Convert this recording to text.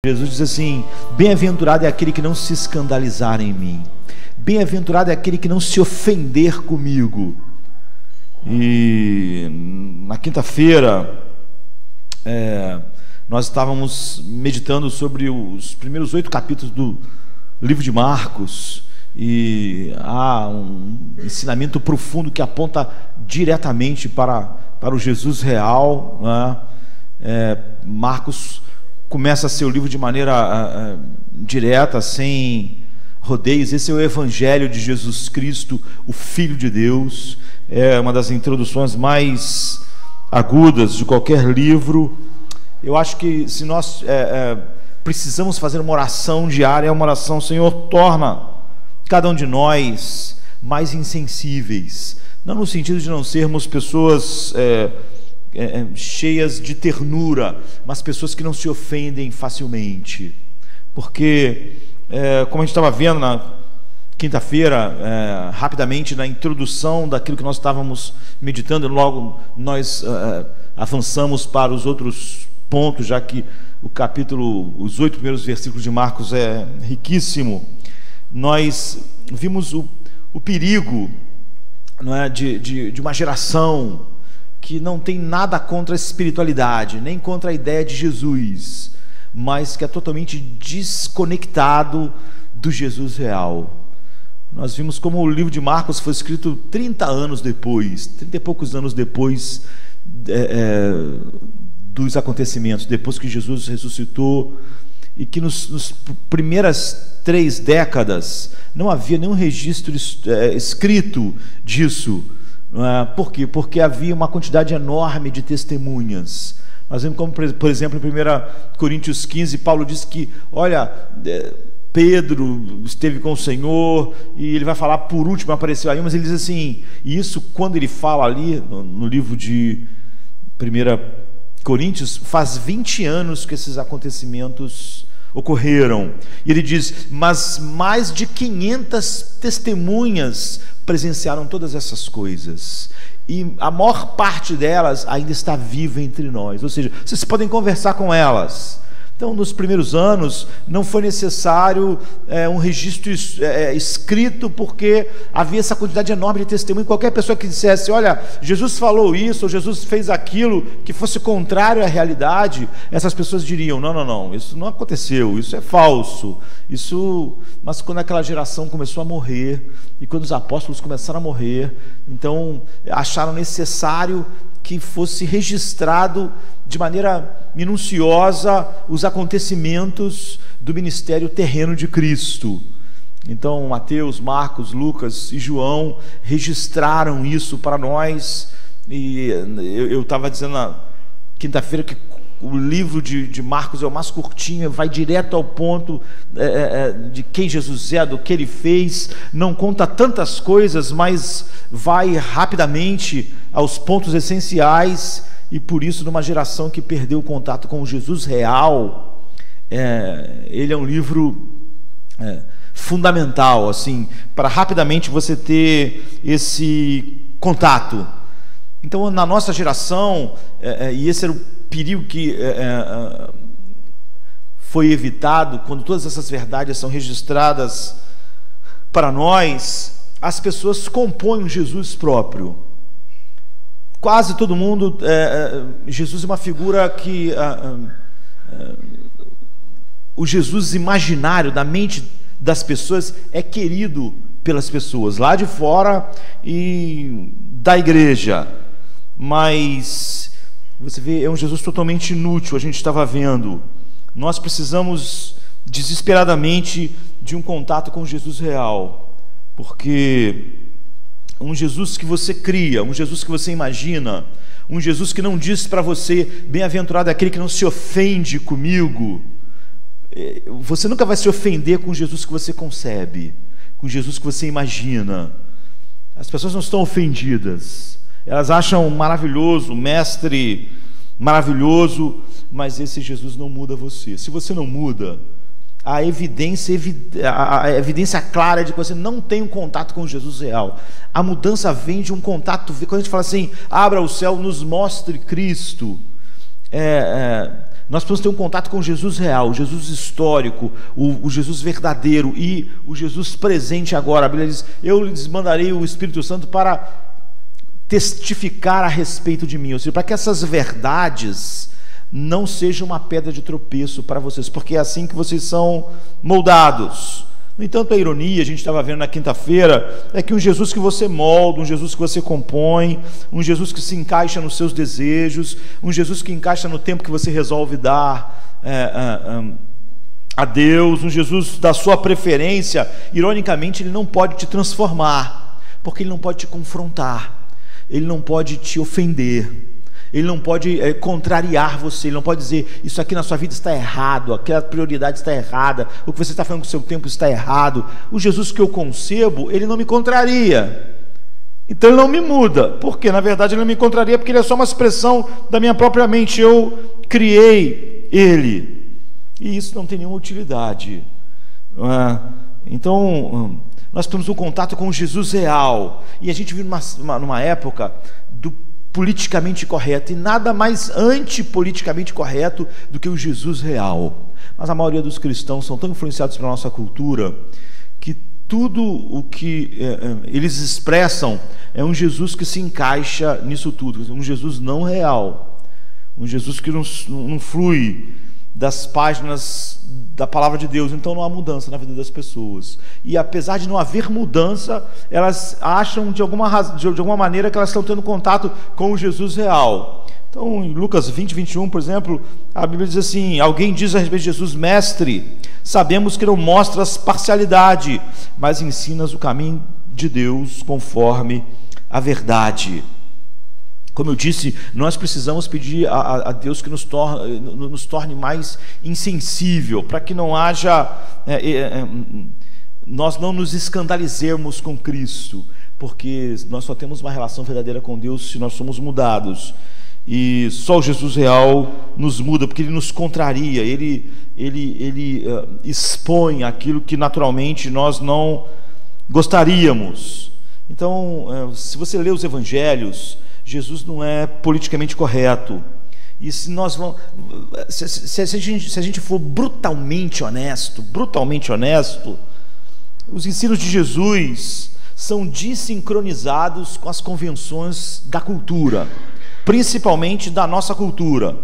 Jesus diz assim: bem-aventurado é aquele que não se escandalizar em mim, bem-aventurado é aquele que não se ofender comigo. E na quinta-feira nós estávamos meditando sobre os primeiros 8 capítulos do livro de Marcos, e há um ensinamento profundo que aponta diretamente para o Jesus real, né? Marcos começa seu livro de maneira direta, sem rodeios. Esse é o Evangelho de Jesus Cristo, o Filho de Deus. É uma das introduções mais agudas de qualquer livro. Eu acho que se nós precisamos fazer uma oração diária, é uma oração: Senhor, torna cada um de nós mais insensíveis, não no sentido de não sermos pessoas cheias de ternura, mas pessoas que não se ofendem facilmente, porque como a gente estava vendo na quinta-feira, rapidamente na introdução daquilo que nós estávamos meditando, logo nós avançamos para os outros pontos, já que o capítulo, os 8 primeiros versículos de Marcos é riquíssimo. Nós vimos o perigo, não é, de uma geração que não tem nada contra a espiritualidade, nem contra a ideia de Jesus, mas que é totalmente desconectado do Jesus real. Nós vimos como o livro de Marcos foi escrito 30 anos depois, 30 e poucos anos depois dos acontecimentos, depois que Jesus ressuscitou, e que nos primeiras 3 décadas não havia nenhum registro escrito disso. Por quê? Porque havia uma quantidade enorme de testemunhas. Nós vemos como, por exemplo, em 1 Coríntios 15, Paulo diz que, olha, Pedro esteve com o Senhor, e ele vai falar por último, apareceu aí, mas ele diz assim, e isso quando ele fala ali no livro de 1 Coríntios, faz 20 anos que esses acontecimentos ocorreram, e ele diz, mas mais de 500 testemunhas presenciaram todas essas coisas, e a maior parte delas ainda está viva entre nós, ou seja, vocês podem conversar com elas. Então, nos primeiros anos, não foi necessário um registro escrito, porque havia essa quantidade enorme de testemunho. Qualquer pessoa que dissesse, olha, Jesus falou isso, ou Jesus fez aquilo, que fosse contrário à realidade, essas pessoas diriam, não, isso não aconteceu, isso é falso. Mas quando aquela geração começou a morrer, e quando os apóstolos começaram a morrer, então acharam necessário que fosse registrado de maneira minuciosa os acontecimentos do ministério terreno de Cristo. Então Mateus, Marcos, Lucas e João registraram isso para nós. E eu estava dizendo na quinta-feira que o livro de Marcos é o mais curtinho, vai direto ao ponto de quem Jesus é, do que ele fez, não conta tantas coisas, mas vai rapidamente aos pontos essenciais. E por isso, numa geração que perdeu o contato com o Jesus real, ele é um livro fundamental, assim, para rapidamente você ter esse contato. Então, na nossa geração, e esse era o perigo que foi evitado, quando todas essas verdades são registradas para nós, as pessoas compõem um Jesus próprio. Quase todo mundo, Jesus é uma figura que o Jesus imaginário da mente das pessoas é querido pelas pessoas lá de fora e da igreja, mas você vê, é um Jesus totalmente inútil. A gente estava vendo, nós precisamos desesperadamente de um contato com o Jesus real, porque um Jesus que você cria, um Jesus que você imagina, um Jesus que não diz para você, bem-aventurado é aquele que não se ofende comigo. Você nunca vai se ofender com o Jesus que você concebe, com o Jesus que você imagina. As pessoas não estão ofendidas, elas acham maravilhoso, mestre maravilhoso, mas esse Jesus não muda você. Se você não muda, a evidência clara de que você não tem um contato com Jesus real. A mudança vem de um contato. Quando a gente fala assim, abra o céu, nos mostre Cristo, Nós precisamos ter um contato com o Jesus real, o Jesus histórico, o Jesus verdadeiro e o Jesus presente agora. A Bíblia diz: eu lhes mandarei o Espírito Santo para testificar a respeito de mim, ou seja, para que essas verdades não sejam uma pedra de tropeço para vocês, porque é assim que vocês são moldados. No entanto, a ironia, a gente estava vendo na quinta-feira, é que um Jesus que você molda, um Jesus que você compõe, um Jesus que se encaixa nos seus desejos, um Jesus que encaixa no tempo que você resolve dar a Deus, um Jesus da sua preferência, ironicamente, ele não pode te transformar, porque ele não pode te confrontar, ele não pode te ofender, ele não pode contrariar você, ele não pode dizer: isso aqui na sua vida está errado, aquela prioridade está errada, o que você está fazendo com o seu tempo está errado. O Jesus que eu concebo, ele não me contraria, então ele não me muda, porque na verdade ele não me contraria, porque ele é só uma expressão da minha própria mente, eu criei ele, e isso não tem nenhuma utilidade. Então nós temos um contato com o Jesus real, e a gente vive numa época do politicamente correto, e nada mais antipoliticamente correto do que o Jesus real. Mas a maioria dos cristãos são tão influenciados pela nossa cultura que tudo o que eles expressam é um Jesus que se encaixa nisso tudo, um Jesus não real, um Jesus que não flui das páginas da palavra de Deus. Então não há mudança na vida das pessoas, e apesar de não haver mudança, elas acham de alguma maneira que elas estão tendo contato com o Jesus real. Então em Lucas 20, 21, por exemplo, a Bíblia diz assim: alguém diz a respeito de Jesus: mestre, sabemos que não mostras parcialidade, mas ensinas o caminho de Deus conforme a verdade. Como eu disse, nós precisamos pedir a Deus que nos torne mais insensível, para que não haja, nós não nos escandalizemos com Cristo, porque nós só temos uma relação verdadeira com Deus se nós somos mudados, e só o Jesus real nos muda, porque ele nos contraria, ele expõe aquilo que naturalmente nós não gostaríamos. Então, se você lê os evangelhos, Jesus não é politicamente correto. E se nós vamos, se a gente for brutalmente honesto, os ensinos de Jesus são desincronizados com as convenções da cultura, principalmente da nossa cultura.